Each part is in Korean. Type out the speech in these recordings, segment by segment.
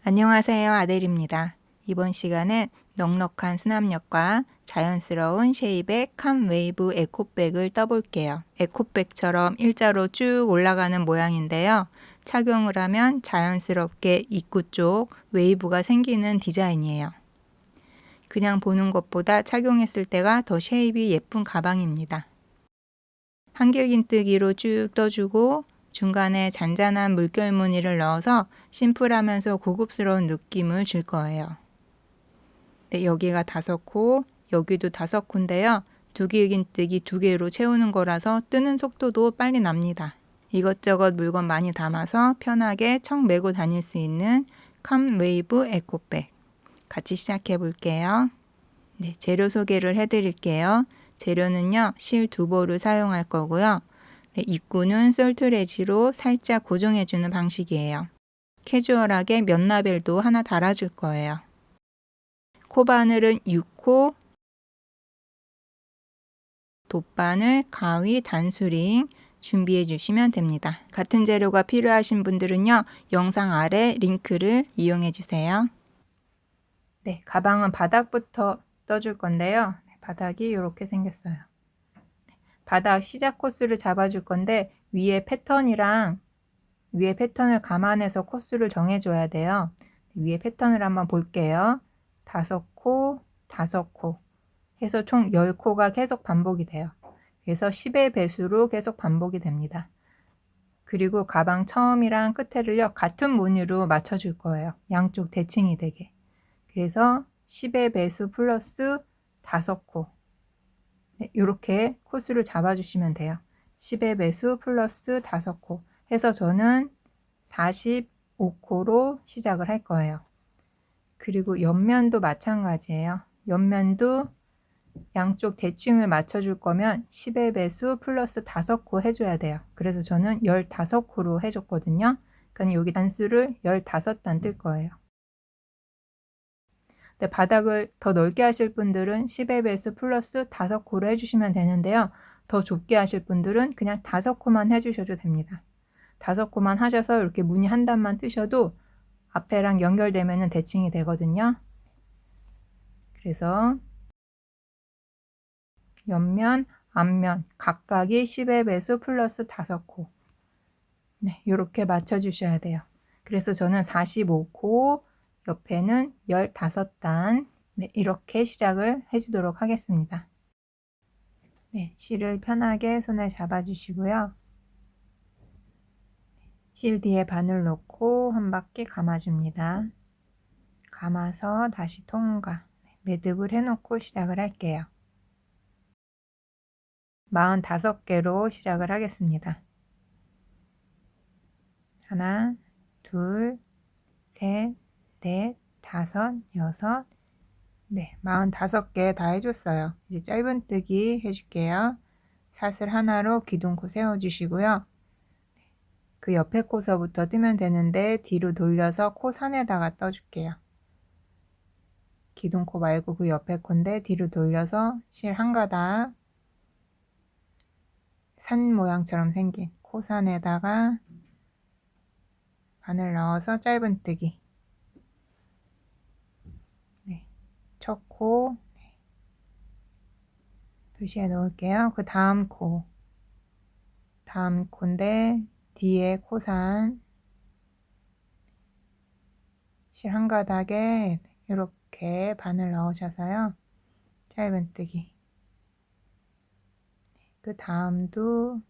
안녕하세요. 아델입니다. 이번 시간은 넉넉한 수납력과 자연스러운 쉐입의 캄 웨이브 에코백을 떠볼게요. 에코백처럼 일자로 쭉 올라가는 모양인데요. 착용을 하면 자연스럽게 입구 쪽 웨이브가 생기는 디자인이에요. 그냥 보는 것보다 착용했을 때가 더 쉐입이 예쁜 가방입니다. 한길긴뜨기로 쭉 떠주고 중간에 잔잔한 물결 무늬를 넣어서 심플하면서 고급스러운 느낌을 줄 거예요. 네, 여기가 5코, 여기도 5코인데요. 두길긴뜨기 2개로 채우는 거라서 뜨는 속도도 빨리 납니다. 이것저것 물건 많이 담아서 편하게 척 메고 다닐 수 있는 캄 웨이브 에코백. 같이 시작해 볼게요. 네, 재료 소개를 해드릴게요. 재료는요, 실 2볼을 사용할 거고요. 네, 입구는 솔트레지로 살짝 고정해주는 방식이에요. 캐주얼하게 면라벨도 하나 달아줄 거예요. 코바늘은 6코, 돗바늘, 가위, 단수링 준비해 주시면 됩니다. 같은 재료가 필요하신 분들은요, 영상 아래 링크를 이용해 주세요. 네, 가방은 바닥부터 떠줄 건데요. 바닥이 이렇게 생겼어요. 바닥 시작 코스를 잡아줄 건데 위에 패턴을 감안해서 코스를 정해줘야 돼요. 위에 패턴을 한번 볼게요. 5코, 5코 해서 총 10코가 계속 반복이 돼요. 그래서 10의 배수로 계속 반복이 됩니다. 그리고 가방 처음이랑 끝에를요, 같은 무늬로 맞춰줄 거예요. 양쪽 대칭이 되게. 그래서 10의 배수 플러스 5코. 네, 이렇게 코스를 잡아주시면 돼요. 10의 배수 플러스 5코 해서 저는 45코로 시작을 할 거예요. 그리고 옆면도 마찬가지예요. 옆면도 양쪽 대칭을 맞춰줄 거면 10의 배수 플러스 5코 해줘야 돼요. 그래서 저는 15코로 해줬거든요. 그러니까 여기 단수를 15단 뜰 거예요. 네, 바닥을 더 넓게 하실 분들은 10의 배수 플러스 5코로 해주시면 되는데요. 더 좁게 하실 분들은 그냥 5코만 해주셔도 됩니다. 5코만 하셔서 이렇게 무늬 한 단만 뜨셔도 앞에랑 연결되면 대칭이 되거든요. 그래서 옆면, 앞면 각각이 10의 배수 플러스 5코. 네, 이렇게 맞춰주셔야 돼요. 그래서 저는 45코, 옆에는 15단, 네, 이렇게 시작을 해주도록 하겠습니다. 네, 실을 편하게 손에 잡아주시고요. 실 뒤에 바늘 넣고 한 바퀴 감아줍니다. 감아서 다시 통과. 매듭을 해놓고 시작을 할게요. 45개로 시작을 하겠습니다. 하나, 둘, 셋, 넷, 다섯, 여섯, 네, 45개 다 해줬어요. 이제 짧은뜨기 해줄게요. 사슬 하나로 기둥코 세워주시고요. 그 옆에 코서부터 뜨면 되는데 뒤로 돌려서 코 산에다가 떠줄게요. 기둥코 말고 그 옆에 코인데 뒤로 돌려서 실 한 가닥 산 모양처럼 생긴 코산에다가 바늘 넣어서 짧은뜨기. 네, 첫 코 표시해 놓을게요. 그 다음 코인데 뒤에 코산 실 한 가닥에 이렇게 바늘 넣으셔서요. 짧은뜨기. 그 다음도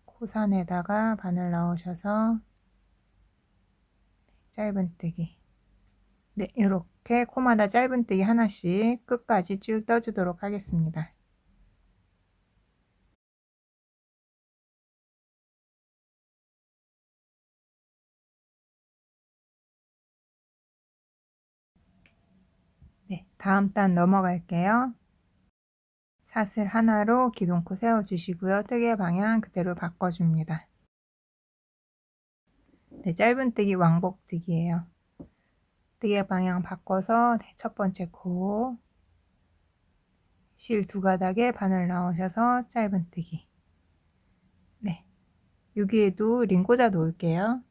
코산에다가 바늘 넣으셔서 짧은뜨기. 네, 이렇게 코마다 짧은뜨기 하나씩 끝까지 쭉 떠주도록 하겠습니다. 네, 다음 단 넘어갈게요. 사슬 하나로 기둥코 세워주시고요. 뜨개 방향 그대로 바꿔줍니다. 네, 짧은뜨기 왕복뜨기예요. 뜨개 방향 바꿔서 첫 번째 코 실 2가닥에 바늘 넣으셔서 짧은뜨기. 네, 여기에도 링 꽂아 놓을게요.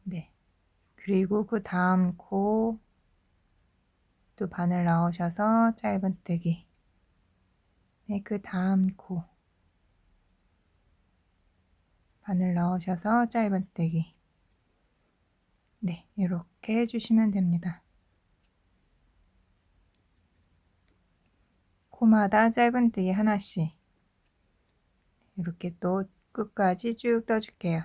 네. 그리고 그 다음 코 또 바늘 넣으셔서 짧은뜨기. 네, 그 다음 코 바늘 넣으셔서 짧은뜨기. 네, 이렇게 해주시면 됩니다. 코마다 짧은뜨기 하나씩 이렇게 또 끝까지 쭉 떠줄게요.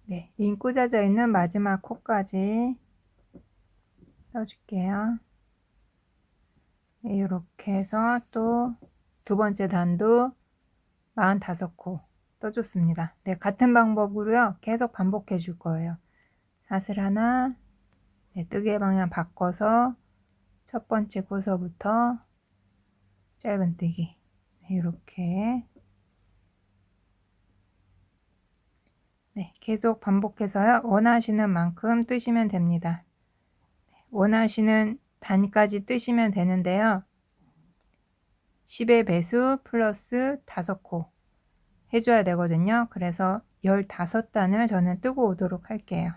네, 링 꽂아져 있는 마지막 코까지 떠줄게요. 네, 이렇게 해서 또 두 번째 단도 45코 떠줬습니다. 네, 같은 방법으로요. 계속 반복해 줄 거예요. 사슬 하나, 네, 뜨개 방향 바꿔서 첫 번째 코서부터 짧은뜨기. 네, 이렇게 네, 계속 반복해서요. 원하시는 만큼 뜨시면 됩니다. 원하시는 단까지 뜨시면 되는데요. 10의 배수 플러스 5코 해줘야 되거든요. 그래서 15단을 저는 뜨고 오도록 할게요.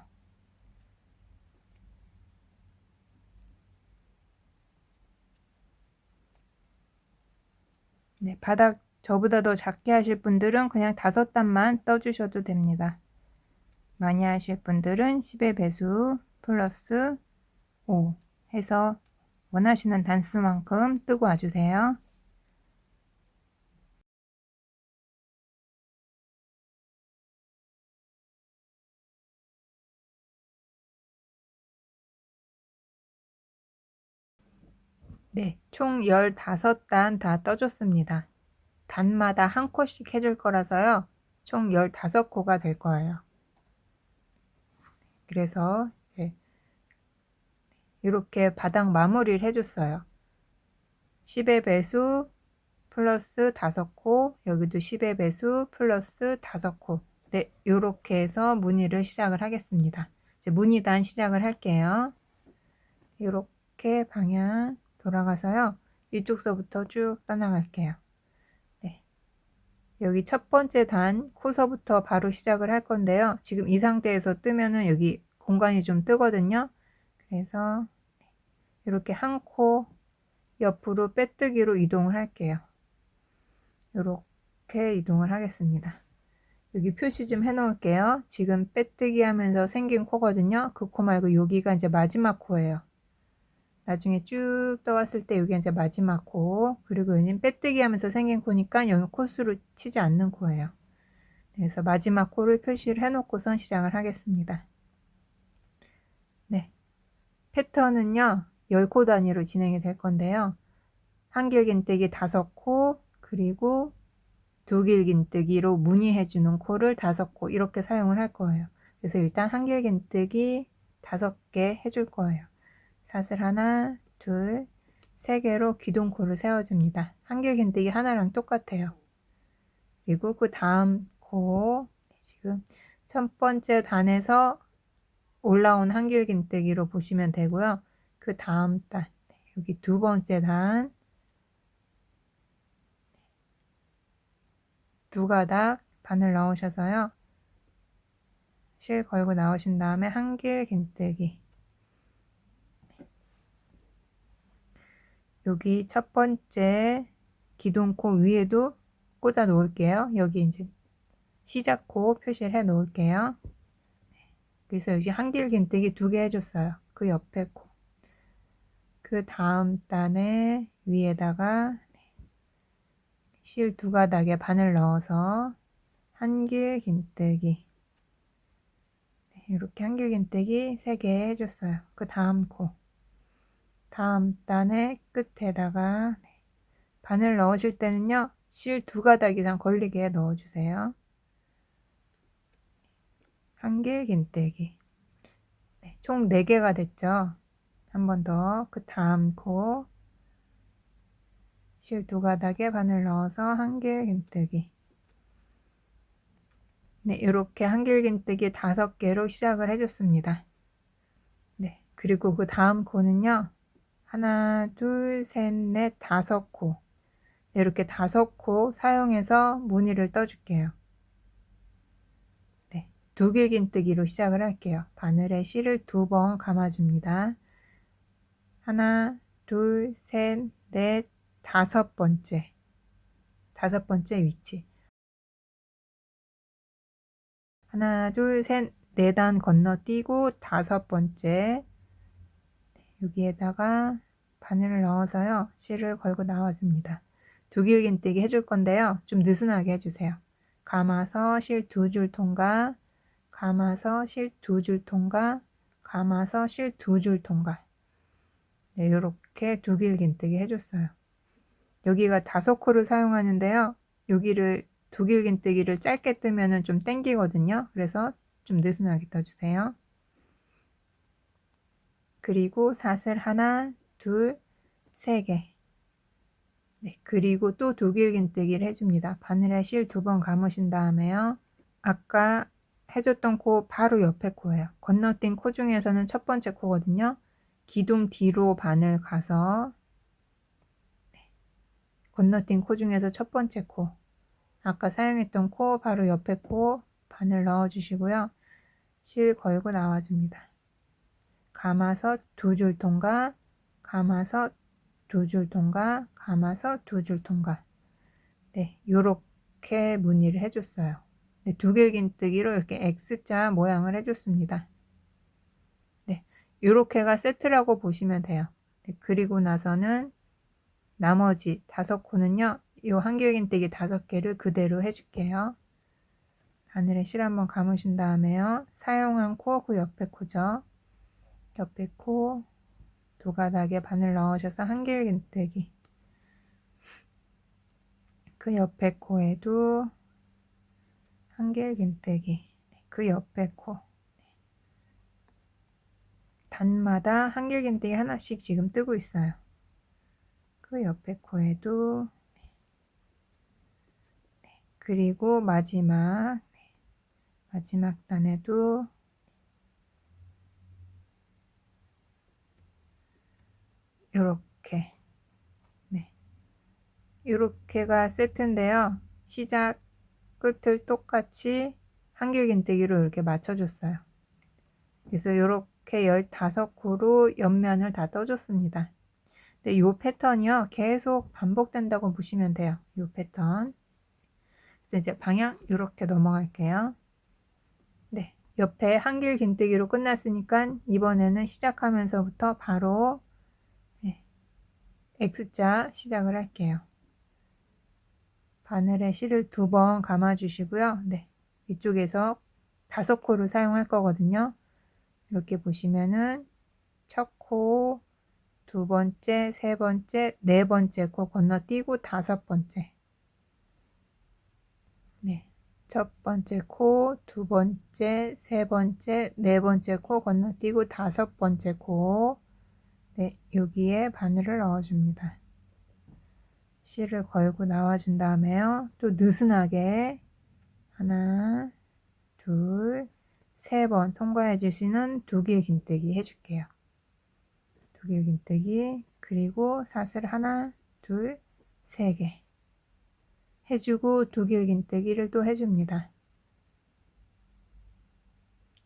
네, 바닥 저보다 더 작게 하실 분들은 그냥 5단만 떠주셔도 됩니다. 많이 하실 분들은 10의 배수 플러스 5 해서 원하시는 단수만큼 뜨고 와주세요. 네, 총 15단 다 떠줬습니다. 단마다 한 코씩 해줄 거라서요. 총 15코가 될 거예요. 그래서 이렇게 바닥 마무리를 해줬어요. 10의 배수 플러스 5코, 여기도 10의 배수 플러스 5코. 네, 이렇게 해서 무늬를 시작을 하겠습니다. 이제 무늬단 시작을 할게요. 이렇게 방향 돌아가서요. 이쪽서부터 쭉 떠나갈게요. 네. 여기 첫 번째 단 코서부터 바로 시작을 할 건데요. 지금 이 상태에서 뜨면은 여기 공간이 좀 뜨거든요. 그래서 이렇게 한 코 옆으로 빼뜨기로 이동을 할게요. 이렇게 이동을 하겠습니다. 여기 표시 좀 해 놓을게요. 지금 빼뜨기 하면서 생긴 코거든요. 그 코 말고 여기가 이제 마지막 코예요. 나중에 쭉 떠왔을 때 여기 이제 마지막 코, 그리고 여기는 빼뜨기 하면서 생긴 코니까 여기 코수로 치지 않는 코예요. 그래서 마지막 코를 표시를 해 놓고선 시작을 하겠습니다. 네. 패턴은요, 10코 단위로 진행이 될 건데요. 한길긴뜨기 5코, 그리고 두길긴뜨기로 무늬해주는 코를 5코 이렇게 사용을 할 거예요. 그래서 일단 한길긴뜨기 5개 해줄 거예요. 사슬 하나, 둘, 3개로 기둥코를 세워줍니다. 한길긴뜨기 하나랑 똑같아요. 그리고 그 다음 코, 지금 첫 번째 단에서 올라온 한길긴뜨기로 보시면 되고요. 그 다음 단, 여기 두 번째 단, 두 가닥 바늘 넣으셔서요. 실 걸고 나오신 다음에 한길긴뜨기. 여기 첫 번째 기둥코 위에도 꽂아 놓을게요. 여기 이제 시작코 표시를 해 놓을게요. 그래서 여기 한길긴뜨기 2개 해줬어요. 그 옆에 코. 그 다음 단에 위에다가 실 2가닥에 바늘 넣어서 한길긴뜨기. 이렇게 한길긴뜨기 3개 해줬어요. 그 다음 코. 다음 단의 끝에다가 바늘 넣으실 때는요. 실 2가닥 이상 걸리게 넣어주세요. 한길긴뜨기. 네, 총 4개가 됐죠. 한 번 더. 그 다음 코. 실 2가닥에 바늘 넣어서 한길긴뜨기. 네, 이렇게 한길긴뜨기 5개로 시작을 해줬습니다. 네, 그리고 그 다음 코는요. 하나, 둘, 셋, 넷, 5코. 이렇게 5코 사용해서 무늬를 떠줄게요. 네, 두길긴뜨기로 시작을 할게요. 바늘에 실을 2번 감아줍니다. 하나, 둘, 셋, 넷, 5번째. 5번째 위치. 하나, 둘, 셋, 4단 건너뛰고 5번째. 여기에다가 바늘을 넣어서요. 실을 걸고 나와줍니다. 두길긴뜨기 해줄 건데요. 좀 느슨하게 해주세요. 감아서 실 2줄 통과, 감아서 실 2줄 통과, 감아서 실 2줄 통과. 네, 이렇게 두길긴뜨기 해줬어요. 여기가 5코를 사용하는데요. 여기를 두길긴뜨기를 짧게 뜨면은 좀 땡기거든요. 그래서 좀 느슨하게 떠주세요. 그리고 사슬 하나, 둘, 3개. 네, 그리고 또 두길긴뜨기를 해줍니다. 바늘에 실 2번 감으신 다음에요. 아까 해줬던 코 바로 옆에 코예요. 건너뛴 코 중에서는 첫 번째 코거든요. 기둥 뒤로 바늘 가서 건너뛴 코 중에서 첫 번째 코, 아까 사용했던 코 바로 옆에 코 바늘 넣어주시고요. 실 걸고 나와줍니다. 감아서 2줄 통과, 감아서 2줄 통과, 감아서 2줄 통과. 네, 요렇게 무늬를 해줬어요. 네, 두길긴뜨기로 이렇게 X자 모양을 해줬습니다. 네, 요렇게가 세트라고 보시면 돼요. 네, 그리고 나서는 나머지 5코는요. 요 한길긴뜨기 5개를 그대로 해줄게요. 바늘에 실 한번 감으신 다음에요. 사용한 코 그 옆에 코죠. 옆에 코 2가닥에 바늘 넣으셔서 한길긴뜨기. 그 옆에 코에도 한길긴뜨기. 그 옆에 코. 단마다 한길긴뜨기 하나씩 지금 뜨고 있어요. 그 옆에 코에도 그리고 마지막 단에도 요렇게 요렇게가 세트인데요. 시작 끝을 똑같이 한길긴뜨기로 이렇게 맞춰줬어요. 그래서 요렇게 15코로 옆면을 다 떠줬습니다. 근데 요 패턴이요. 계속 반복된다고 보시면 돼요. 요 패턴. 그래서 이제 방향 요렇게 넘어갈게요. 네, 옆에 한길긴뜨기로 끝났으니까 이번에는 시작하면서부터 바로 X자 시작을 할게요. 바늘에 실을 2번 감아 주시고요. 네, 이쪽에서 5코를 사용할 거거든요. 이렇게 보시면은 첫 코, 2번째, 3번째, 4번째 코 건너뛰고 5번째. 네, 첫 번째 코, 2번째, 3번째, 4번째 코 건너뛰고 5번째 코. 네, 여기에 바늘을 넣어줍니다. 실을 걸고 나와준 다음에요. 또 느슨하게 하나, 둘, 3번 통과해 주시는 두길긴뜨기 해줄게요. 두길긴뜨기 그리고 사슬 하나, 둘, 3개 해주고 두길긴뜨기를 또 해줍니다.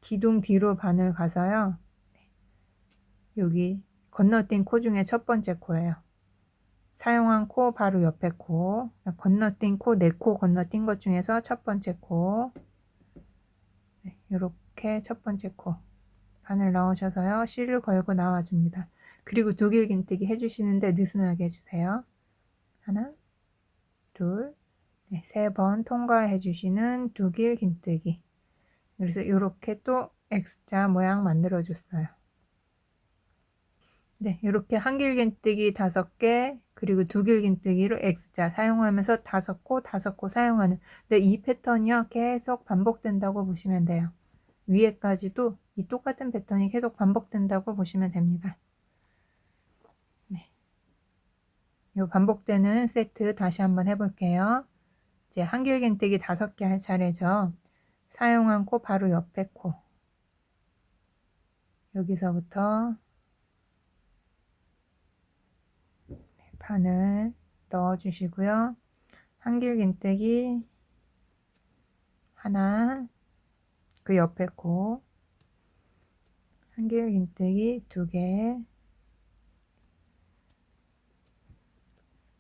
기둥 뒤로 바늘 가서요. 여기 건너뛴 코 중에 첫 번째 코예요. 사용한 코 바로 옆에 코, 건너뛴 코 4코 건너뛴 것 중에서 첫 번째 코. 이렇게 첫 번째 코 바늘 넣으셔서요. 실을 걸고 나와줍니다. 그리고 두길긴뜨기 해주시는데 느슨하게 해주세요. 하나, 둘, 3번 통과해 주시는 두길긴뜨기. 그래서 이렇게 또 X자 모양 만들어 줬어요. 네, 이렇게 한길긴뜨기 5개 그리고 두길긴뜨기로 X자 사용하면서 5코 사용하는, 네, 이 패턴이요 계속 반복된다고 보시면 돼요. 위에까지도 이 똑같은 패턴이 계속 반복된다고 보시면 됩니다. 네, 이 반복되는 세트 다시 한번 해볼게요. 이제 한길긴뜨기 5개 할 차례죠. 사용한 코 바로 옆에 코, 여기서부터 바늘 넣어주시고요. 한길긴뜨기 하나, 그 옆에 코 한길긴뜨기 2개,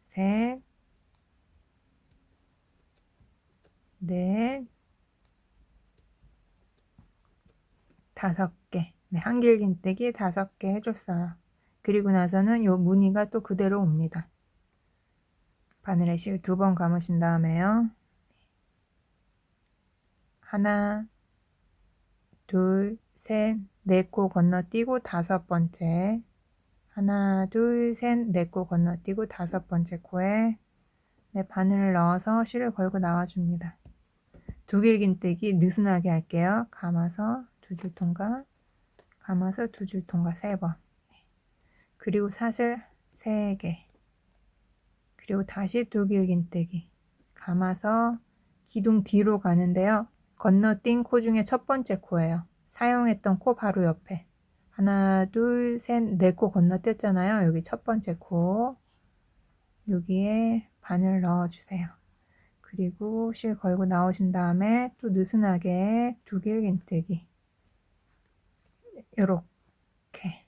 셋, 넷, 5개. 네, 한길긴뜨기 5개 해줬어요. 그리고 나서는 요 무늬가 또 그대로 옵니다. 바늘에 실 2번 감으신 다음에요. 하나, 둘, 셋, 네 코 건너뛰고 5번째. 하나, 둘, 셋, 네 코 건너뛰고 5번째 코에 네, 바늘을 넣어서 실을 걸고 나와줍니다. 두길긴뜨기 느슨하게 할게요. 감아서 2줄 통과, 감아서 2줄 통과 3번. 그리고 사슬 3개. 그리고 다시 두길긴뜨기. 감아서 기둥 뒤로 가는데요. 건너뛴 코 중에 첫 번째 코예요. 사용했던 코 바로 옆에. 하나, 둘, 셋, 네 코 건너뛰었잖아요. 여기 첫 번째 코. 여기에 바늘 넣어주세요. 그리고 실 걸고 나오신 다음에 또 느슨하게 두길긴뜨기. 이렇게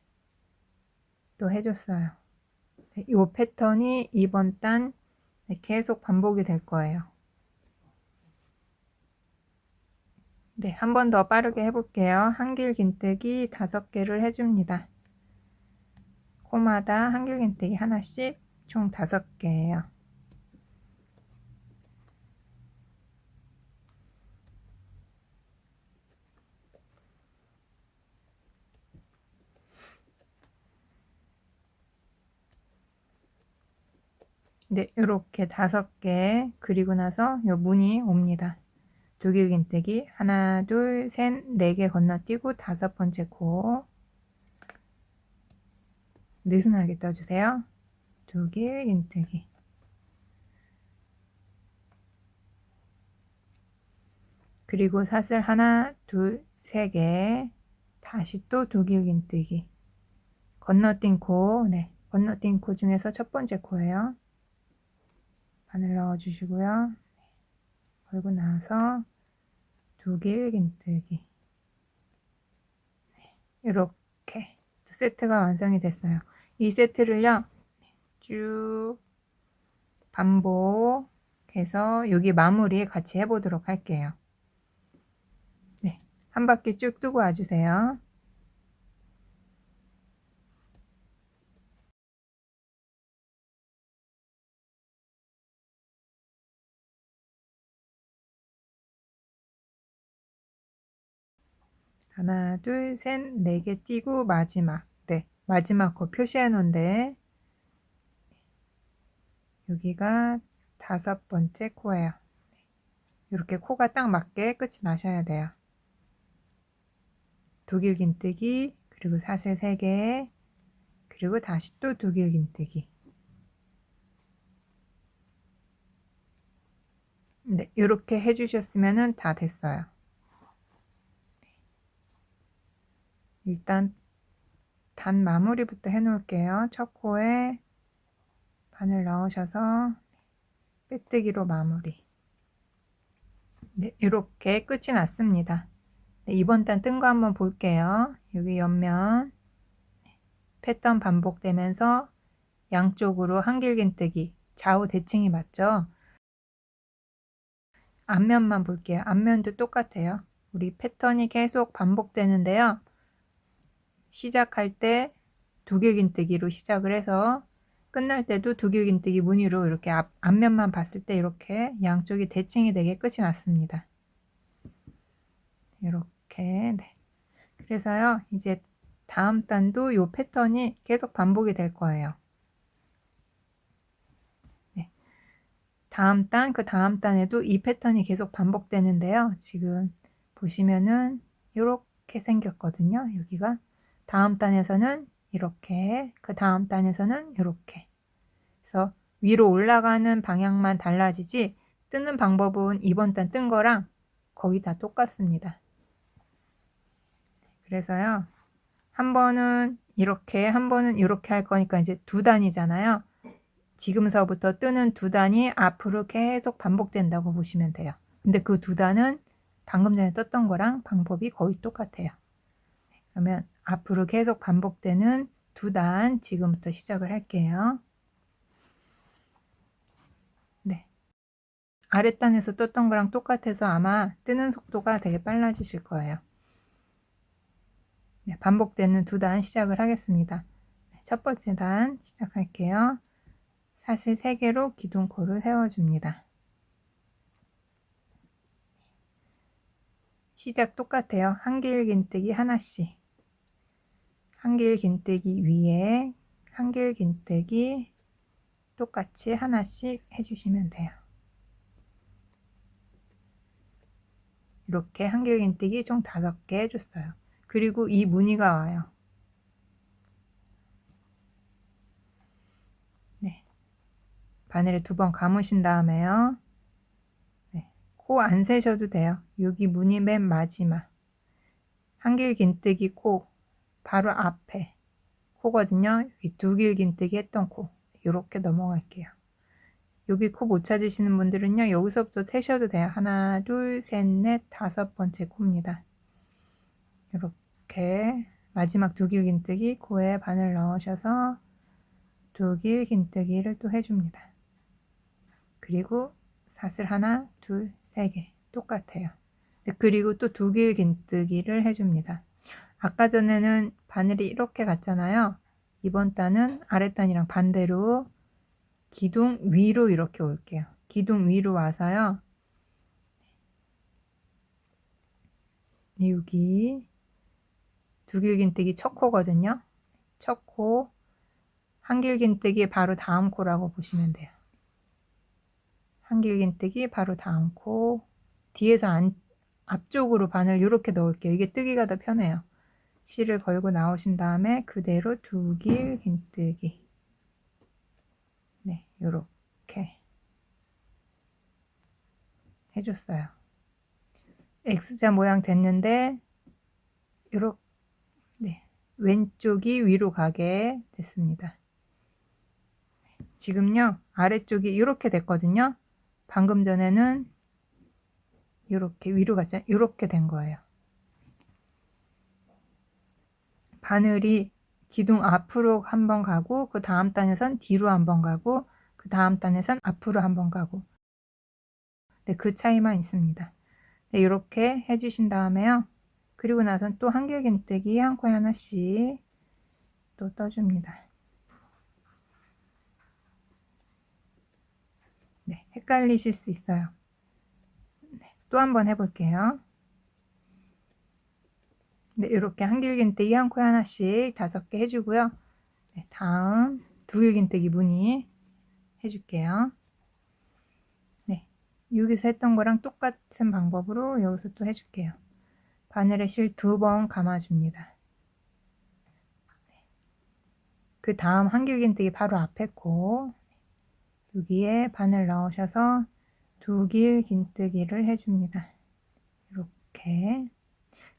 또 해줬어요. 이 패턴이 이번 단 계속 반복이 될 거예요. 네, 한 번 더 빠르게 해볼게요. 한길긴뜨기 5개를 해줍니다. 코마다 한길긴뜨기 하나씩 총 5개예요. 네, 이렇게 5개 그리고 나서 요 무늬 옵니다. 두길긴뜨기 하나, 둘, 셋, 4개 건너뛰고 5번째 코 느슨하게 떠주세요. 두길긴뜨기. 그리고 사슬 하나, 둘, 3개 다시 또 두길긴뜨기. 건너뛴 코, 네, 건너뛴 코 중에서 첫 번째 코예요. 바늘 넣어주시고요. 걸고 나서 두길긴뜨기. 이렇게 세트가 완성이 됐어요. 이 세트를요 쭉 반복해서 여기 마무리 같이 해보도록 할게요. 네, 한 바퀴 쭉 뜨고 와주세요. 하나, 둘, 셋, 4개 띄고 마지막. 네, 마지막 코 표시해 놓은데 여기가 5번째 코예요. 이렇게 코가 딱 맞게 끝이 나셔야 돼요. 두길긴뜨기, 그리고 사슬 3개, 그리고 다시 또 두길긴뜨기. 네, 이렇게 해주셨으면 다 됐어요. 일단 단 마무리부터 해 놓을게요. 첫 코에 바늘 넣으셔서 빼뜨기로 마무리. 네, 이렇게 끝이 났습니다. 네, 이번 단 뜬 거 한번 볼게요. 여기 옆면 패턴 반복되면서 양쪽으로 한길긴뜨기, 좌우 대칭이 맞죠? 앞면만 볼게요. 앞면도 똑같아요. 우리 패턴이 계속 반복되는데요. 시작할 때 두길긴뜨기로 시작을 해서 끝날 때도 두길긴뜨기 무늬로 이렇게 앞면만 봤을 때 이렇게 양쪽이 대칭이 되게 끝이 났습니다. 이렇게. 네. 그래서요 이제 다음 단도 이 패턴이 계속 반복이 될 거예요. 네. 다음 단, 그 다음 단에도 이 패턴이 계속 반복되는데요. 지금 보시면은 이렇게 생겼거든요. 여기가 다음 단에서는 이렇게, 그 다음 단에서는 이렇게. 그래서 위로 올라가는 방향만 달라지지 뜨는 방법은 이번 단 뜬 거랑 거의 다 똑같습니다. 그래서요 한 번은 이렇게, 한 번은 이렇게 할 거니까 이제 2단이잖아요. 지금서부터 뜨는 두 단이 앞으로 계속 반복된다고 보시면 돼요. 근데 그 두 단은 방금 전에 떴던 거랑 방법이 거의 똑같아요. 그러면 앞으로 계속 반복되는 두 단 지금부터 시작을 할게요. 네. 아랫단에서 떴던 거랑 똑같아서 아마 뜨는 속도가 되게 빨라지실 거예요. 네, 반복되는 두 단 시작을 하겠습니다. 첫 번째 단 시작할게요. 사슬 3개로 기둥코를 세워줍니다. 시작 똑같아요. 한길 긴뜨기 하나씩. 한길 긴뜨기 위에 한길 긴뜨기 똑같이 하나씩 해주시면 돼요. 이렇게 한길 긴뜨기 총 5개 해줬어요. 그리고 이 무늬가 와요. 네. 바늘에 2번 감으신 다음에요. 네. 코 안 세셔도 돼요. 여기 무늬 맨 마지막. 한길 긴뜨기 코 바로 앞에 코거든요. 여기 2길 긴뜨기 했던 코. 이렇게 넘어갈게요. 여기 코 못 찾으시는 분들은요. 여기서부터 세셔도 돼요. 하나, 둘, 셋, 넷, 5번째 코입니다. 이렇게 마지막 2길 긴뜨기 코에 바늘 넣으셔서 2길 긴뜨기를 또 해줍니다. 그리고 사슬 하나, 둘, 3개 똑같아요. 그리고 또 2길 긴뜨기를 해줍니다. 아까 전에는 바늘이 이렇게 갔잖아요. 이번 단은 아랫단이랑 반대로 기둥 위로 이렇게 올게요. 기둥 위로 와서요. 여기 2길 긴뜨기 첫 코거든요. 첫 코, 한길 긴뜨기 바로 다음 코라고 보시면 돼요. 한길 긴뜨기 바로 다음 코, 뒤에서 앞쪽으로 바늘 이렇게 넣을게요. 이게 뜨기가 더 편해요. 실을 걸고 나오신 다음에 그대로 2길 긴뜨기. 네, 요렇게 해줬어요. X자 모양 됐는데 요렇게 네, 왼쪽이 위로 가게 됐습니다. 지금요 아래쪽이 이렇게 됐거든요. 방금 전에는 이렇게 위로 갔죠. 이렇게 된 거예요. 바늘이 기둥 앞으로 한번 가고 그 다음 단에선 뒤로 한번 가고 그 다음 단에선 앞으로 한번 가고 네, 그 차이만 있습니다. 네, 이렇게 해주신 다음에요. 그리고 나선 또 한길 긴뜨기 한 코에 하나씩 또 떠줍니다. 네, 헷갈리실 수 있어요. 네, 또 한번 해볼게요. 네, 이렇게 한길 긴뜨기 한 코에 하나씩 5개 해주고요. 네, 다음 2길 긴뜨기 무늬 해줄게요. 네, 여기서 했던 거랑 똑같은 방법으로 여기서 또 해줄게요. 바늘에 실 2번 감아줍니다. 그 다음 한길 긴뜨기 바로 앞에 코 여기에 바늘 넣으셔서 2길 긴뜨기를 해줍니다. 이렇게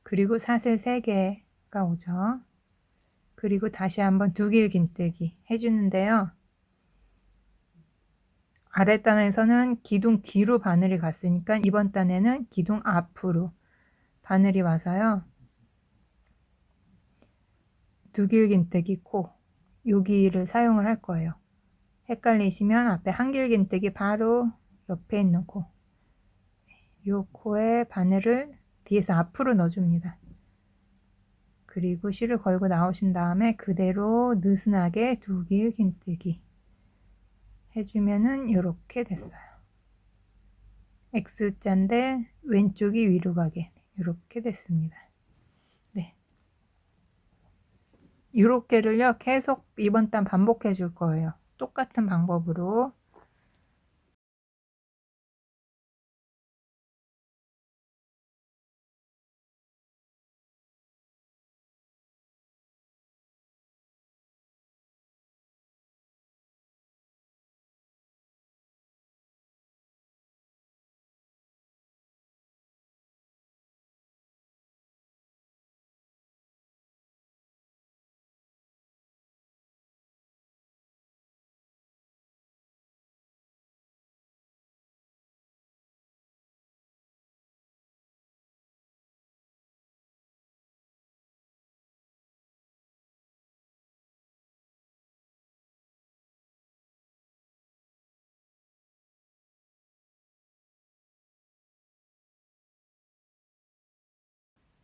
그리고 사슬 3개가 오죠. 그리고 다시 한번 2길 긴뜨기 해주는데요. 아랫단에서는 기둥 뒤로 바늘이 갔으니까 이번 단에는 기둥 앞으로 바늘이 와서요. 2길 긴뜨기 코 여기를 사용을 할 거예요. 헷갈리시면 앞에 한길 긴뜨기 바로 옆에 있는 코 요 코에 바늘을 뒤에서 앞으로 넣어줍니다. 그리고 실을 걸고 나오신 다음에 그대로 느슨하게 2길 긴뜨기 해주면은 이렇게 됐어요. X자인데 왼쪽이 위로 가게 이렇게 됐습니다. 네, 이렇게를요 계속 이번 단 반복해 줄 거예요. 똑같은 방법으로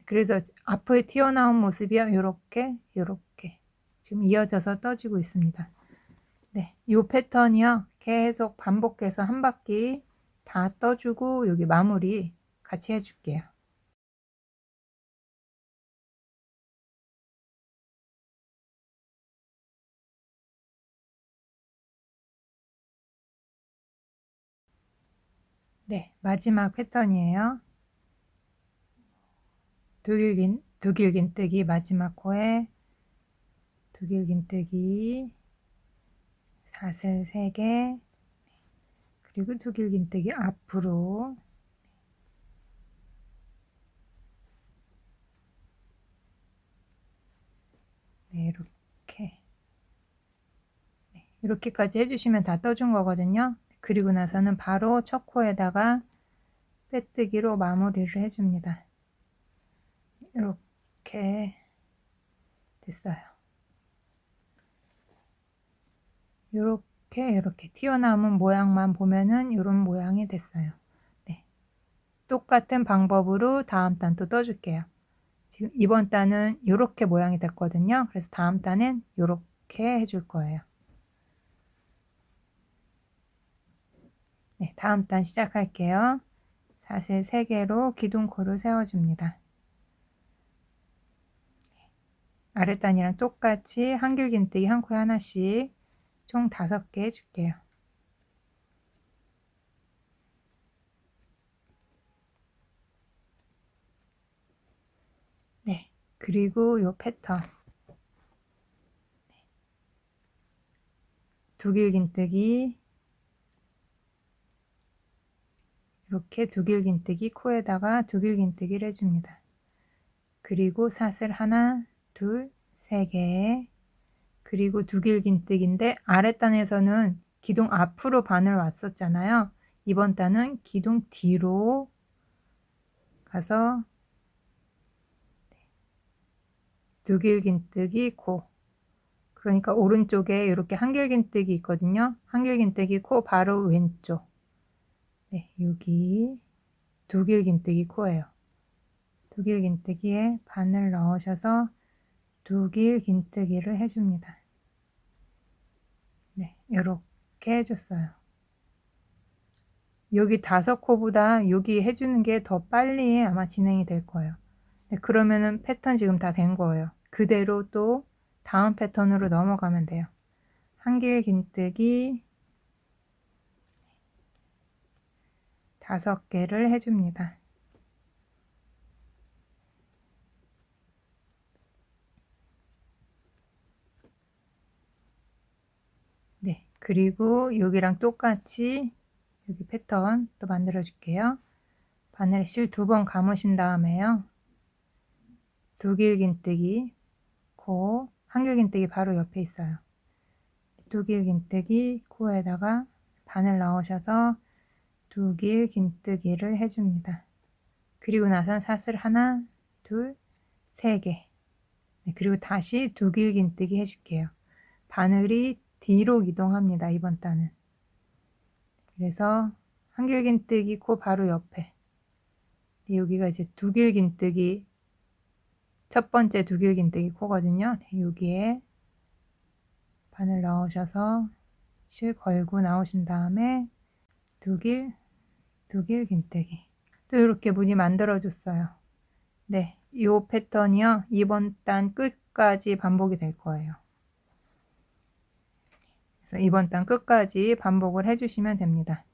그래서 앞에 튀어나온 모습이요. 요렇게 지금 이어져서 떠지고 있습니다. 네, 요 패턴이요. 계속 반복해서 한 바퀴 다 떠주고 여기 마무리 같이 해줄게요. 네, 마지막 패턴이에요. 두길긴뜨기 마지막 코에 두길긴뜨기 사슬 3개 그리고 두길긴뜨기 앞으로 네, 이렇게까지 해주시면 다 떠준 거거든요. 그리고 나서는 바로 첫 코에다가 빼뜨기로 마무리를 해줍니다. 이렇게 됐어요. 이렇게 튀어나온 모양만 보면은 이런 모양이 됐어요. 네. 똑같은 방법으로 다음 단 또 떠줄게요. 지금 이번 단은 이렇게 모양이 됐거든요. 그래서 다음 단은 이렇게 해줄 거예요. 네, 다음 단 시작할게요. 사슬 3개로 기둥코를 세워줍니다. 아랫단이랑 똑같이 한길긴뜨기 한 코에 하나씩 총 5개 해줄게요. 네, 그리고 요 패턴 두길긴뜨기 이렇게 두길긴뜨기 코에다가 두길긴뜨기를 해줍니다. 그리고 사슬 하나, 둘, 3개 그리고 두길긴뜨기인데 아랫단에서는 기둥 앞으로 반을 왔었잖아요. 이번 단은 기둥 뒤로 가서 두길긴뜨기 코 그러니까 오른쪽에 이렇게 한길긴뜨기 있거든요. 한길긴뜨기 코 바로 왼쪽 네, 여기 두길긴뜨기 코예요. 두길긴뜨기에 바늘 넣으셔서 두길긴뜨기를 해줍니다. 네, 이렇게 해줬어요. 여기 5코보다 여기 해주는 게 더 빨리 아마 진행이 될 거예요. 네, 그러면은 패턴 지금 다 된 거예요. 그대로 또 다음 패턴으로 넘어가면 돼요. 한길긴뜨기 5개를 해줍니다. 네, 그리고 여기랑 똑같이 여기 패턴 또 만들어 줄게요. 바늘에 실 2번 감으신 다음에요. 두길긴뜨기 코, 한길긴뜨기 바로 옆에 있어요. 두길긴뜨기 코에다가 바늘 넣으셔서 두길긴뜨기를 해줍니다. 그리고 나서 사슬 하나, 둘, 3개. 네, 그리고 다시 두길긴뜨기 해줄게요. 바늘이 뒤로 이동합니다. 이번 단은. 그래서 한길긴뜨기 코 바로 옆에. 여기가 이제 두길긴뜨기 첫 번째 두길긴뜨기 코거든요. 여기에 바늘 넣으셔서 실 걸고 나오신 다음에 두길긴뜨기 또 이렇게 무늬 만들어 줬어요. 네, 이 패턴이요. 이번 단 끝까지 반복이 될 거예요. 그래서 이번 단 끝까지 반복을 해주시면 됩니다.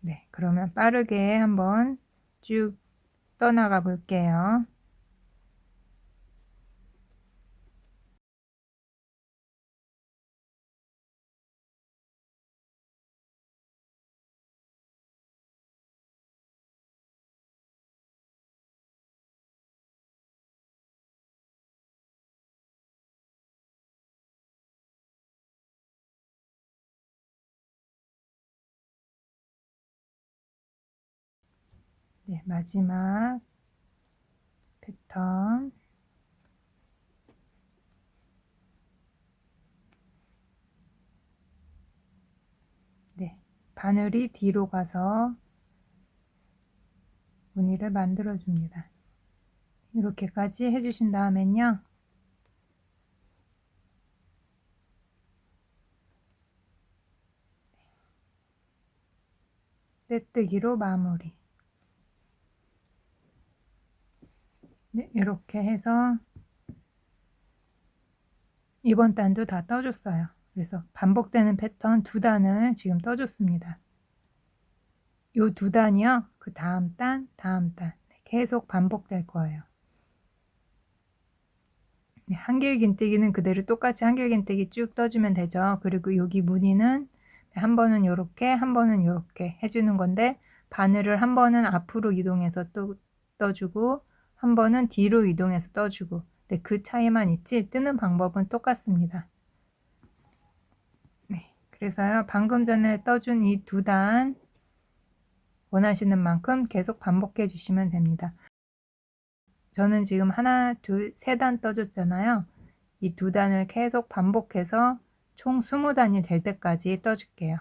네, 그러면 빠르게 한번 쭉 떠나가 볼게요. 네, 마지막 패턴. 네, 바늘이 뒤로 가서 무늬를 만들어 줍니다. 이렇게까지 해주신 다음엔요, 떼뜨기로 마무리. 네, 이렇게 해서 이번 단도 다 떠줬어요. 그래서 반복되는 패턴 2단을 지금 떠줬습니다. 요 2단이요, 그 다음 단 계속 반복될 거예요. 네, 한길긴뜨기는 그대로 똑같이 한길긴뜨기 쭉 떠주면 되죠. 그리고 여기 무늬는 한 번은 이렇게, 한 번은 이렇게 해주는 건데, 바늘을 한 번은 앞으로 이동해서 또 떠주고, 한 번은 뒤로 이동해서 떠주고, 네, 그 차이만 있지 뜨는 방법은 똑같습니다. 네, 그래서요, 방금 전에 떠준 이 2단 원하시는 만큼 계속 반복해 주시면 됩니다. 저는 지금 하나, 둘, 3단 떠줬잖아요. 이 2단을 계속 반복해서 총 20단이 될 때까지 떠줄게요.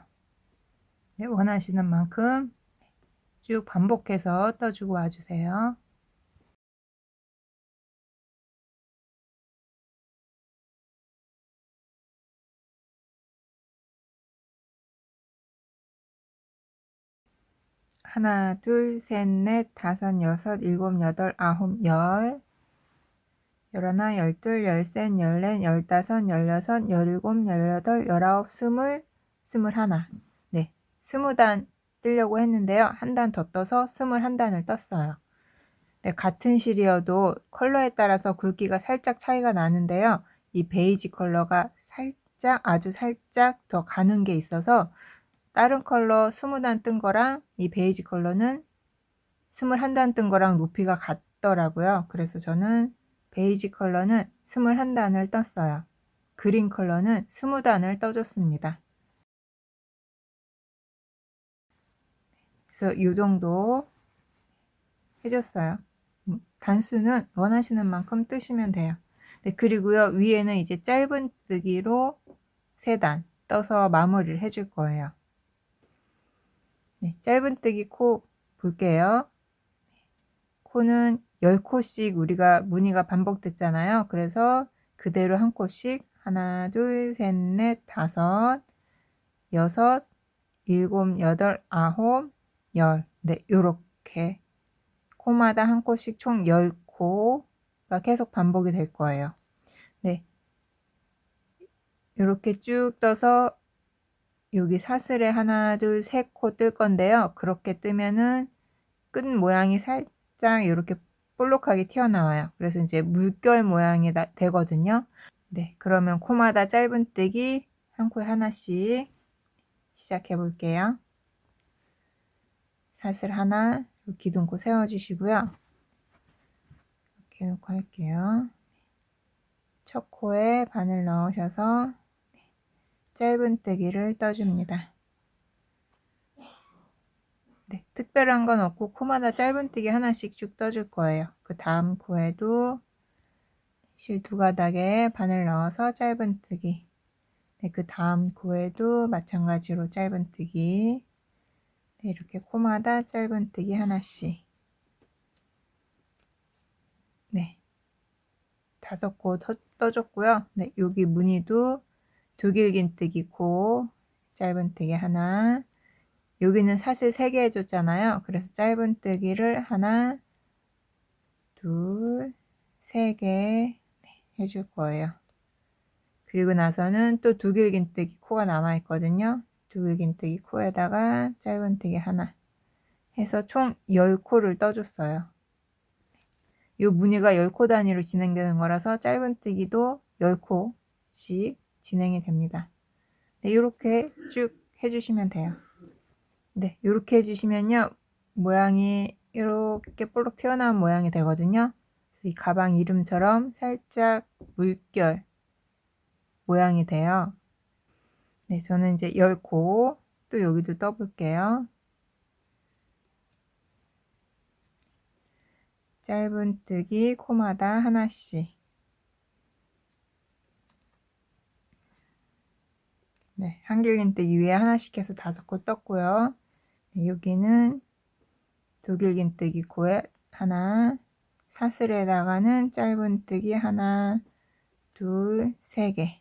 네, 원하시는 만큼 쭉 반복해서 떠주고 와주세요. 하나, 둘, 셋, 넷, 다섯, 여섯, 일곱, 여덟, 아홉, 열, 열하나, 열둘, 열셋, 열넷, 열다섯, 열여섯, 열일곱, 열여덟, 열아홉, 스물, 스물하나. 네, 20단 뜨려고 했는데요. 한 단 더 떠서 21단을 떴어요. 네, 같은 실이어도 컬러에 따라서 굵기가 살짝 차이가 나는데요. 이 베이지 컬러가 살짝, 아주 살짝 더 가는 게 있어서 다른 컬러 20단 뜬 거랑 이 베이지 컬러는 21단 뜬 거랑 높이가 같더라고요. 그래서 저는 베이지 컬러는 21단을 떴어요. 그린 컬러는 20단을 떠줬습니다. 그래서 이 정도 해줬어요. 단수는 원하시는 만큼 뜨시면 돼요. 네, 그리고요, 위에는 이제 짧은뜨기로 3단 떠서 마무리를 해줄 거예요. 네, 짧은뜨기 코 볼게요. 코는 10코씩 우리가 무늬가 반복됐잖아요. 그래서 그대로 한 코씩 하나, 둘, 셋, 넷, 다섯, 여섯, 일곱, 여덟, 아홉, 열. 네, 요렇게 코마다 한 코씩 총 10코가 계속 반복이 될 거예요. 네, 이렇게 쭉 떠서 여기 사슬에 하나, 둘, 3코 뜰 건데요. 그렇게 뜨면은 끝 모양이 살짝 이렇게 볼록하게 튀어나와요. 그래서 이제 물결 모양이 되거든요. 네, 그러면 코마다 짧은뜨기 한 코에 하나씩 시작해 볼게요. 사슬 하나, 기둥코 세워주시고요. 이렇게 놓고 할게요. 첫 코에 바늘 넣으셔서 짧은뜨기를 떠줍니다. 네, 특별한 건 없고 코마다 짧은뜨기 하나씩 쭉 떠줄 거예요. 그 다음 코에도 실 2가닥에 바늘 넣어서 짧은뜨기. 네, 그 다음 코에도 마찬가지로 짧은뜨기. 네, 이렇게 코마다 짧은뜨기 하나씩. 네, 5코 떠줬고요. 네, 여기 무늬도 두길긴뜨기 코, 짧은뜨기 하나. 여기는 사슬 3개 해줬잖아요. 그래서 짧은뜨기를 하나, 둘, 3개 해줄 거예요. 그리고 나서는 또 두길긴뜨기 코가 남아 있거든요. 두길긴뜨기 코에다가 짧은뜨기 하나 해서 총 10코를 떠줬어요. 이 무늬가 10코 단위로 진행되는 거라서 짧은뜨기도 10코씩 진행이 됩니다. 네, 이렇게 쭉 해주시면 돼요. 네, 이렇게 해주시면요, 모양이 이렇게 볼록 튀어나온 모양이 되거든요. 그래서 이 가방 이름처럼 살짝 물결 모양이 돼요. 네, 저는 이제 10코 또 여기도 떠볼게요. 짧은뜨기 코마다 하나씩. 네, 한길긴뜨기 위에 하나씩 해서 5코 떴고요. 네, 여기는 두길긴뜨기 코에 하나, 사슬에다가는 짧은뜨기 하나, 둘, 3개.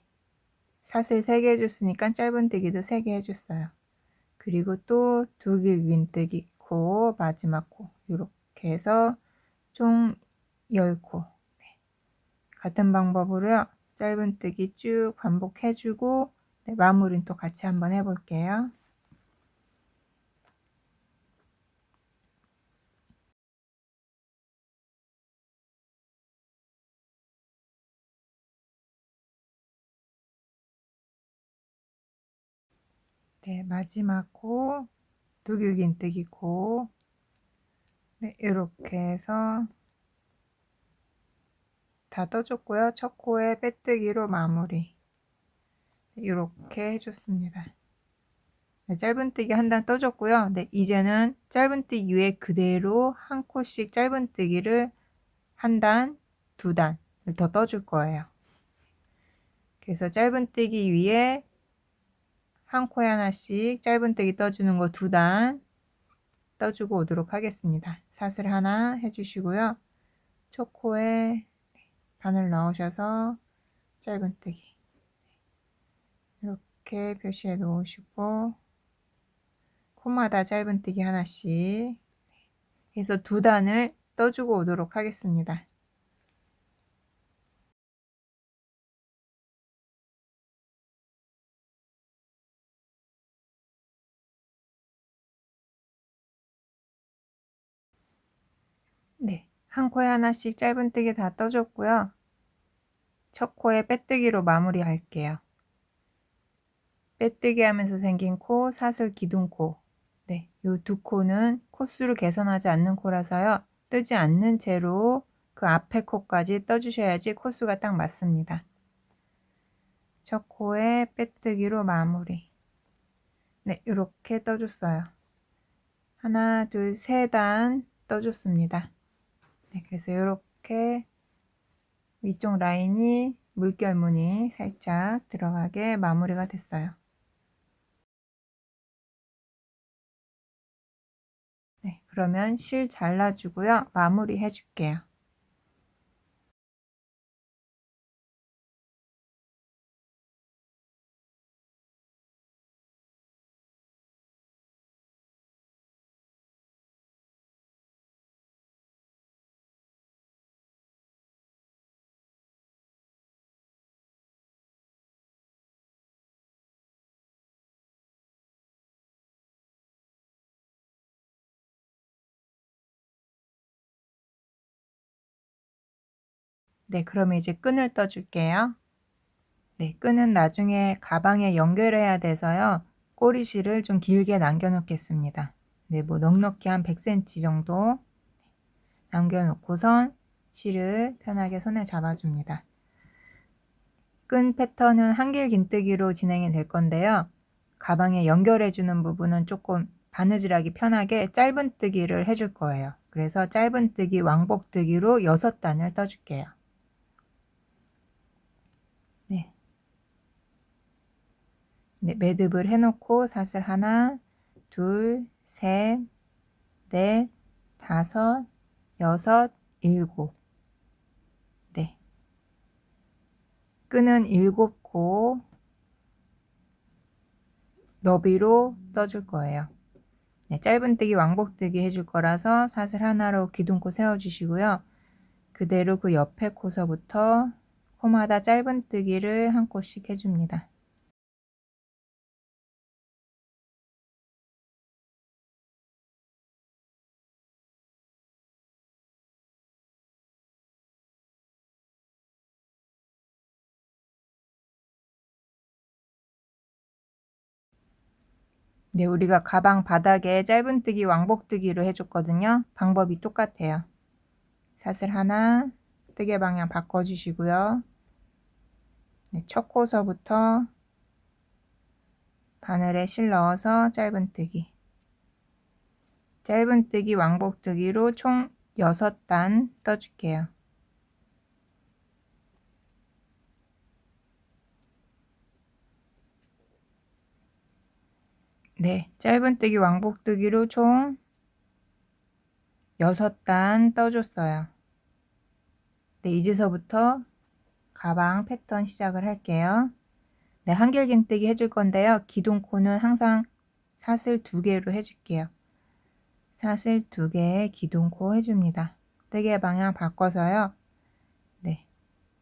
사슬 3개 해줬으니까 짧은뜨기도 3개 해줬어요. 그리고 또 두길긴뜨기 코, 마지막 코 이렇게 해서 총 10코. 네. 같은 방법으로요. 짧은뜨기 쭉 반복해주고 네, 마무리는 또 같이 한번 해볼게요. 네, 마지막 코, 두길긴뜨기 코. 네, 이렇게 해서 다 떠줬고요. 첫 코에 빼뜨기로 마무리. 이렇게 해줬습니다. 네, 짧은뜨기 한 단 떠줬고요. 네, 이제는 짧은뜨기 위에 그대로 한 코씩 짧은뜨기를 한 단, 2단을 더 떠줄 거예요. 그래서 짧은뜨기 위에 한 코에 하나씩 짧은뜨기 떠주는 거 2단 떠주고 오도록 하겠습니다. 사슬 하나 해주시고요. 첫 코에 바늘 넣으셔서 짧은뜨기 이렇게 표시해 놓으시고 코마다 짧은뜨기 하나씩 해서 2단을 떠주고 오도록 하겠습니다. 네, 한 코에 하나씩 짧은뜨기 다 떠줬고요. 첫 코에 빼뜨기로 마무리 할게요. 빼뜨기 하면서 생긴 코, 사슬 기둥코. 네, 요 2코는 코수를 개선하지 않는 코라서요. 뜨지 않는 채로 그 앞에 코까지 떠주셔야지 코수가 딱 맞습니다. 첫 코에 빼뜨기로 마무리. 네, 이렇게 떠줬어요. 하나, 둘, 3단 떠줬습니다. 네, 그래서 이렇게 위쪽 라인이 물결무늬 살짝 들어가게 마무리가 됐어요. 네, 그러면 실 잘라주고요. 마무리 해줄게요. 네, 그러면 이제 끈을 떠줄게요. 네, 끈은 나중에 가방에 연결해야 돼서요. 꼬리실을 좀 길게 남겨 놓겠습니다. 네, 뭐 넉넉히 한 100cm 정도 남겨 놓고선 실을 편하게 손에 잡아줍니다. 끈 패턴은 한길긴뜨기로 진행이 될 건데요. 가방에 연결해주는 부분은 조금 바느질하기 편하게 짧은뜨기를 해줄 거예요. 그래서 짧은뜨기, 왕복뜨기로 6단을 떠줄게요. 네. 네, 매듭을 해놓고 사슬 하나, 둘, 셋, 넷, 5, 6, 7. 네. 끈은 7코 너비로 떠줄 거예요. 네, 짧은뜨기, 왕복뜨기 해줄 거라서 사슬 하나로 기둥코 세워주시고요. 그대로 그 옆에 코서부터 코마다 짧은뜨기를 한 코씩 해줍니다. 네, 우리가 가방 바닥에 짧은뜨기, 왕복뜨기로 해줬거든요. 방법이 똑같아요. 사슬 하나, 뜨개 방향 바꿔주시고요. 네, 첫 코서부터 바늘에 실 넣어서 짧은뜨기, 짧은뜨기, 왕복뜨기로 총 6단 떠줄게요. 네, 짧은뜨기 왕복뜨기로 총 6단 떠줬어요. 네, 이제서부터 가방 패턴 시작을 할게요. 네, 한길긴뜨기 해줄 건데요. 기둥코는 항상 사슬 2개로 해줄게요. 사슬 2개에 기둥코 해줍니다. 뜨개 방향 바꿔서요. 네,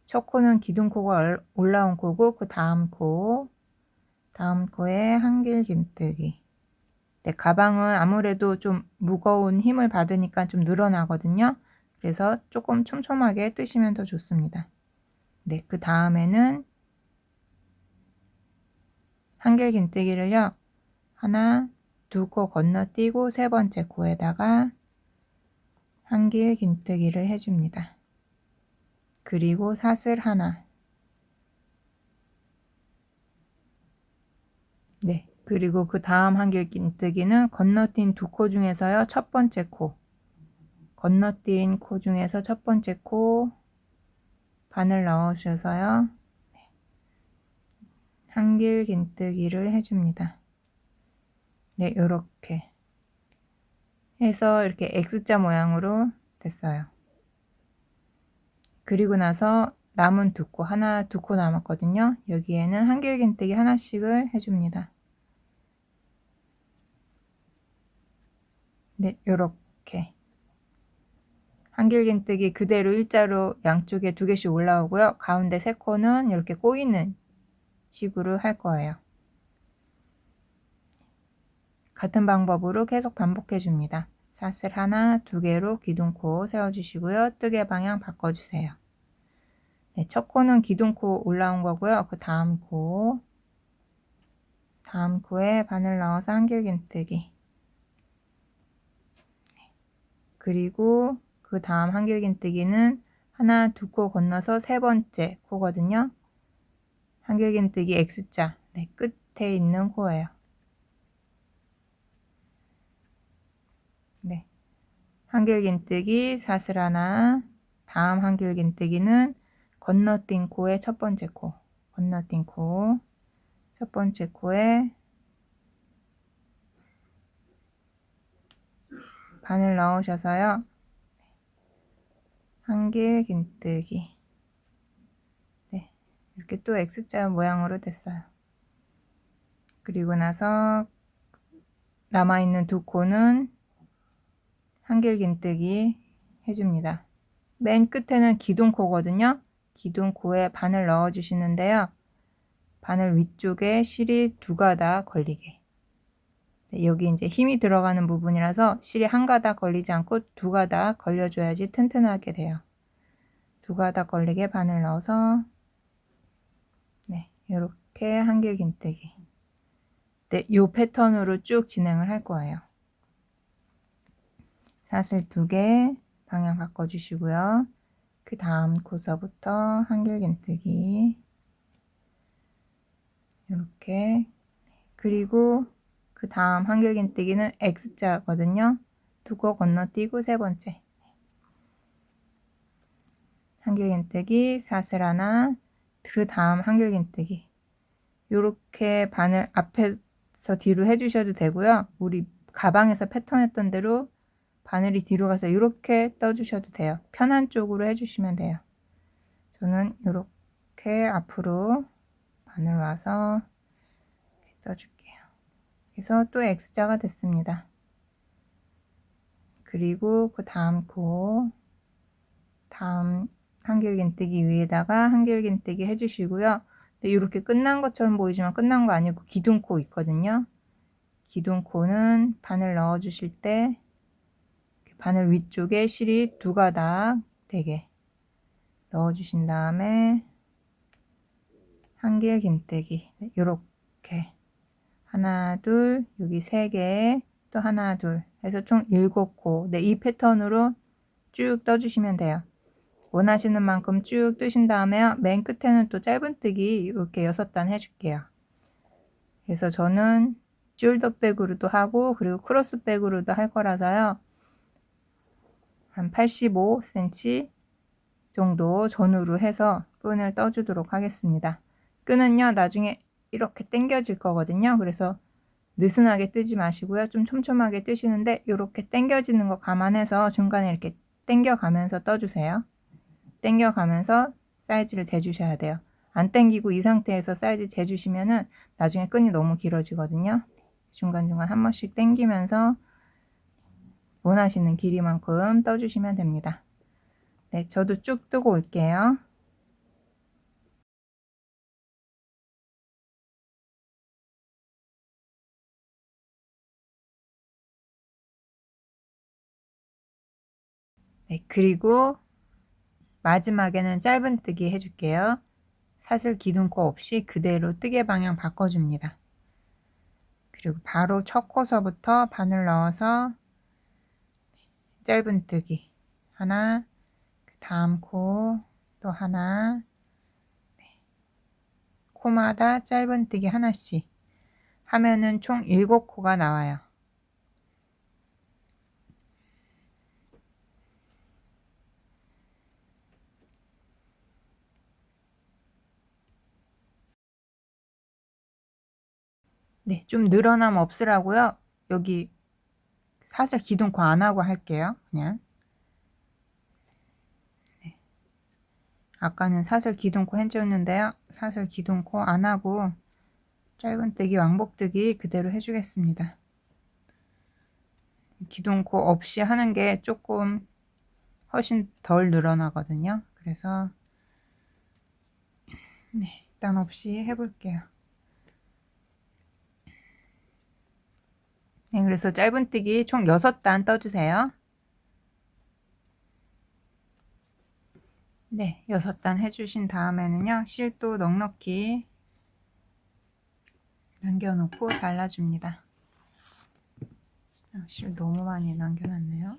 첫 코는 기둥코가 올라온 코고 그 다음 코에 한길긴뜨기. 네, 가방은 아무래도 좀 무거운 힘을 받으니까 좀 늘어나거든요. 그래서 조금 촘촘하게 뜨시면 더 좋습니다. 네, 그 다음에는 한길긴뜨기를요. 하나, 2코 건너뛰고 3번째 코에다가 한길긴뜨기를 해줍니다. 그리고 사슬 하나. 네, 그리고 그 다음 한길긴뜨기는 건너뛴 2코 중에서요. 첫 번째 코. 건너뛴 코 중에서 첫 번째 코 바늘 넣으셔서요. 한길긴뜨기를 해줍니다. 네, 요렇게 해서 이렇게 X자 모양으로 됐어요. 그리고 나서 남은 2코, 2코 남았거든요. 여기에는 한길긴뜨기 하나씩을 해줍니다. 네, 요렇게 한길긴뜨기 그대로 일자로 양쪽에 2개씩 올라오고요. 가운데 3코는 이렇게 꼬이는 식으로 할 거예요. 같은 방법으로 계속 반복해 줍니다. 사슬 하나, 2개로 기둥코 세워주시고요. 뜨개 방향 바꿔주세요. 네, 첫 코는 기둥코 올라온 거고요. 그 다음 코에 바늘 넣어서 한길긴뜨기. 그리고 그 다음 한길긴뜨기는 2코 건너서 3번째 코거든요. 한길긴뜨기 X자, 네, 끝에 있는 코예요. 네, 한길긴뜨기 사슬 하나, 다음 한길긴뜨기는 건너뛴 코의 첫 번째 코, 건너뛴 코, 첫 번째 코에 바늘 넣으셔서요. 한길긴뜨기. 네, 이렇게 또 X자 모양으로 됐어요. 그리고 나서 남아있는 2코는 한길긴뜨기 해줍니다. 맨 끝에는 기둥코거든요. 기둥코에 바늘 넣어 주시는데요. 바늘 위쪽에 실이 2가닥 걸리게. 네, 여기 이제 힘이 들어가는 부분이라서 실이 1가닥 걸리지 않고 2가닥 걸려줘야지 튼튼하게 돼요. 2가닥 걸리게 바늘 넣어서 네, 이렇게 한길긴뜨기. 네, 요 패턴으로 쭉 진행을 할 거예요. 사슬 2개 방향 바꿔주시고요. 그 다음 코서부터 한길긴뜨기 이렇게. 그리고 그 다음 한길긴뜨기는 X자거든요. 2코 건너뛰고 3번째 한길긴뜨기 사슬 하나, 그 다음 한길긴뜨기. 이렇게 바늘 앞에서 뒤로 해주셔도 되고요. 우리 가방에서 패턴 했던 대로 바늘이 뒤로 가서 이렇게 떠주셔도 돼요. 편한 쪽으로 해주시면 돼요. 저는 이렇게 앞으로 바늘 와서 떠줄게요. 그래서 또 X자가 됐습니다. 그리고 그 다음 다음 한길긴뜨기 위에다가 한길긴뜨기 해주시고요. 이렇게 끝난 것처럼 보이지만 끝난 거 아니고 기둥코 있거든요. 기둥코는 바늘 넣어 주실 때 바늘 위쪽에 실이 2가닥 되게 넣어 주신 다음에 한길긴뜨기 이렇게 하나 둘 여기 3개 또 하나 둘 해서 총 7코. 네, 이 패턴으로 쭉 떠주시면 돼요. 원하시는 만큼 쭉 뜨신 다음에 맨 끝에는 또 짧은뜨기 이렇게 6단 해줄게요. 그래서 저는 숄더백으로도 하고 그리고 크로스백으로도 할 거라서요. 한 85cm 정도 전후로 해서 끈을 떠주도록 하겠습니다. 끈은요 나중에 이렇게 당겨질 거거든요. 그래서 느슨하게 뜨지 마시고요. 좀 촘촘하게 뜨시는데 이렇게 당겨지는 거 감안해서 중간에 이렇게 당겨가면서 떠주세요. 당겨가면서 사이즈를 재주셔야 돼요. 안 당기고 이 상태에서 사이즈 재주시면은 나중에 끈이 너무 길어지거든요. 중간중간 한 번씩 당기면서 원하시는 길이만큼 떠주시면 됩니다. 네, 저도 쭉 뜨고 올게요. 네, 그리고 마지막에는 짧은뜨기 해줄게요. 사슬 기둥코 없이 그대로 뜨개 방향 바꿔줍니다. 그리고 바로 첫 코서부터 바늘 넣어서 짧은뜨기 하나, 그 다음 코 또 하나, 코마다 짧은뜨기 하나씩 하면은 총 7코가 나와요. 네, 좀 늘어남 없으라고요. 여기 사슬 기둥코 안 하고 할게요. 그냥. 네. 아까는 사슬 기둥코 해줬는데요. 사슬 기둥코 안 하고 짧은뜨기 왕복뜨기 그대로 해주겠습니다. 기둥코 없이 하는 게 조금 훨씬 덜 늘어나거든요. 그래서 네, 일단 없이 해볼게요. 네, 그래서 짧은뜨기 총 6단 떠주세요. 네, 6단 해주신 다음에는요, 실도 넉넉히 남겨놓고 잘라줍니다. 실 너무 많이 남겨놨네요.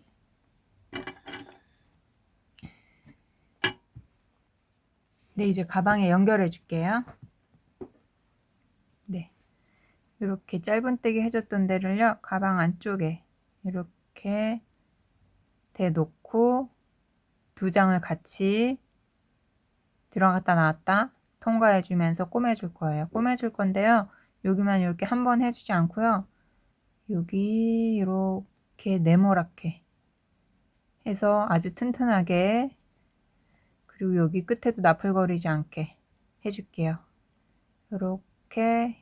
네, 이제 가방에 연결해 줄게요. 네, 이렇게 짧은뜨기 해줬던 데를요, 가방 안쪽에 이렇게 대놓고 2장을 같이 들어갔다 나왔다 통과해 주면서 꼬매줄 거예요. 꼬매줄 건데요, 여기만 이렇게 한번 해주지 않고요, 여기 이렇게 네모랗게 해서 아주 튼튼하게, 그리고 여기 끝에도 나풀거리지 않게 해줄게요. 이렇게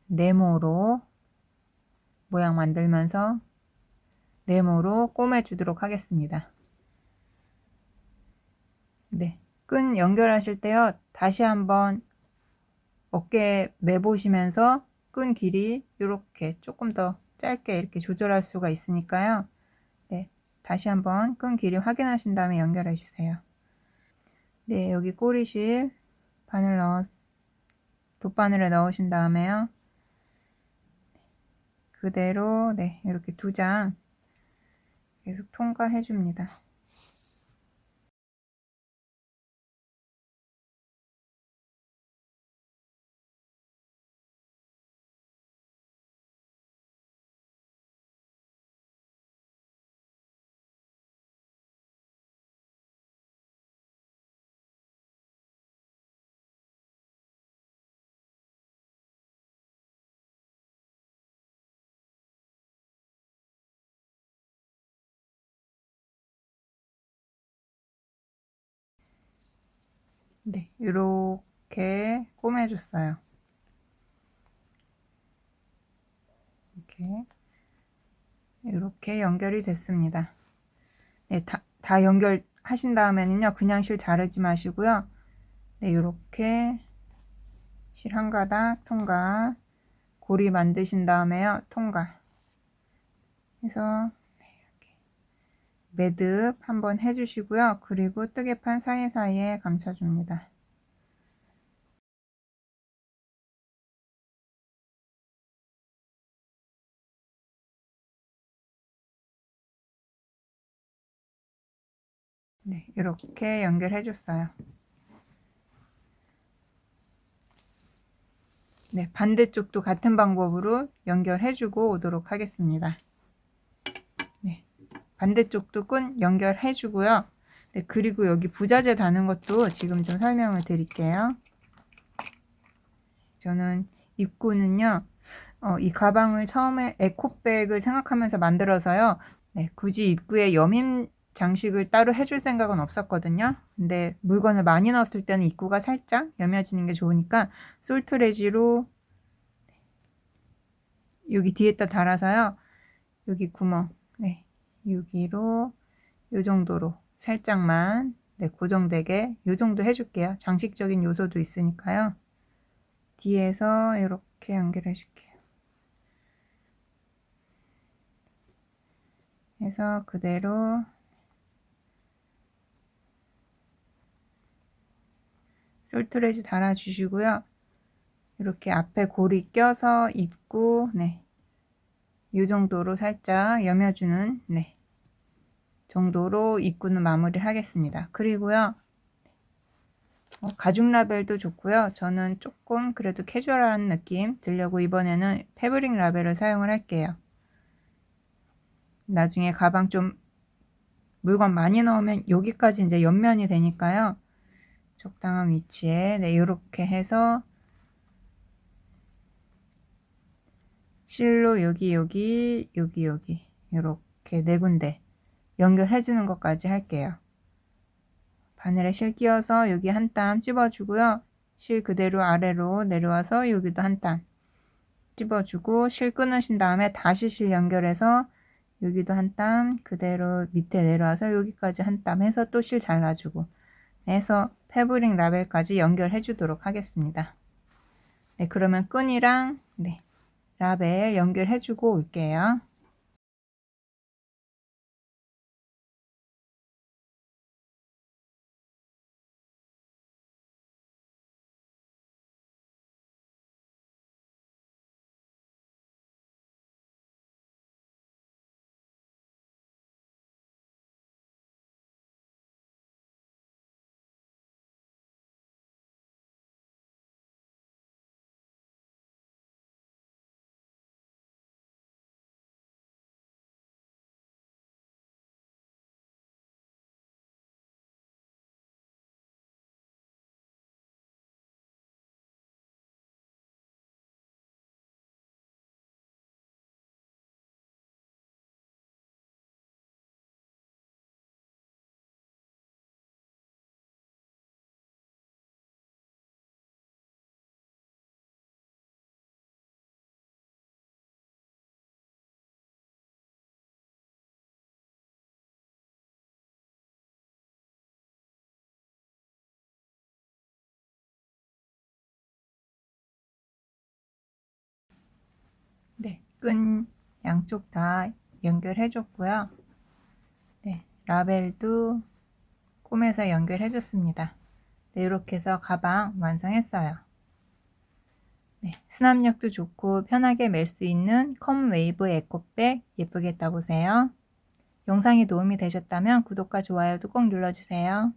네모로 모양 만들면서 네모로 꼬매주도록 하겠습니다. 네, 끈 연결하실 때요, 다시 한번 어깨 매보시면서 끈 길이 이렇게 조금 더 짧게 이렇게 조절할 수가 있으니까요. 네, 다시 한번 끈 길이 확인하신 다음에 연결해 주세요. 네, 여기 꼬리실 바늘 돗바늘에 넣으신 다음에요, 그대로 네, 이렇게 2장 계속 통과해 줍니다. 네, 이렇게 꼬매줬어요. 이렇게 연결이 됐습니다. 네, 다 연결하신 다음에는요, 그냥 실 자르지 마시고요. 네, 이렇게 실 한 가닥 통과, 고리 만드신 다음에요, 통과 해서 이렇게 매듭 한번 해주시고요. 그리고 뜨개판 사이사이에 감춰줍니다. 네, 이렇게 연결해 줬어요. 네, 반대쪽도 같은 방법으로 연결해 주고 오도록 하겠습니다. 네, 반대쪽도 끈 연결해 주고요. 네, 그리고 여기 부자재 다는 것도 지금 좀 설명을 드릴게요. 저는 입구는요. 이 가방을 처음에 에코백을 생각하면서 만들어서요. 네, 굳이 입구에 여밈 장식을 따로 해줄 생각은 없었거든요. 근데 물건을 많이 넣었을 때는 입구가 살짝 여며지는 게 좋으니까 솔트레지로 여기 뒤에다 달아서요. 여기 구멍, 네, 여기로 요 정도로 살짝만 고정되게 요 정도 해줄게요. 장식적인 요소도 있으니까요. 뒤에서 이렇게 연결해 줄게요. 해서 그대로 솔트레지 달아주시고요. 이렇게 앞에 고리 껴서 입구, 네, 이 정도로 살짝 여며주는, 네, 정도로 입구는 마무리를 하겠습니다. 그리고요, 가죽 라벨도 좋고요. 저는 조금 그래도 캐주얼한 느낌 들려고 이번에는 패브릭 라벨을 사용을 할게요. 나중에 가방 좀 물건 많이 넣으면 여기까지 이제 옆면이 되니까요. 적당한 위치에, 네, 이렇게 해서 실로 여기 이렇게 네 군데 연결해 주는 것까지 할게요. 바늘에 실 끼워서 여기 한 땀 찝어주고요. 실 그대로 아래로 내려와서 여기도 한 땀 찝어주고 실 끊으신 다음에 다시 실 연결해서 여기도 한 땀 그대로 밑에 내려와서 여기까지 한 땀 해서 또 실 잘라주고 해서 패브릭 라벨까지 연결해 주도록 하겠습니다. 네, 그러면 끈이랑 네, 라벨 연결해 주고 올게요. 네, 끈 양쪽 다 연결해 줬고요. 네, 라벨도 꿰매서 연결해 줬습니다. 네, 이렇게 해서 가방 완성했어요. 네, 수납력도 좋고 편하게 멜 수 있는 컴웨이브 에코백 예쁘게 떠보세요. 영상이 도움이 되셨다면 구독과 좋아요도 꼭 눌러주세요.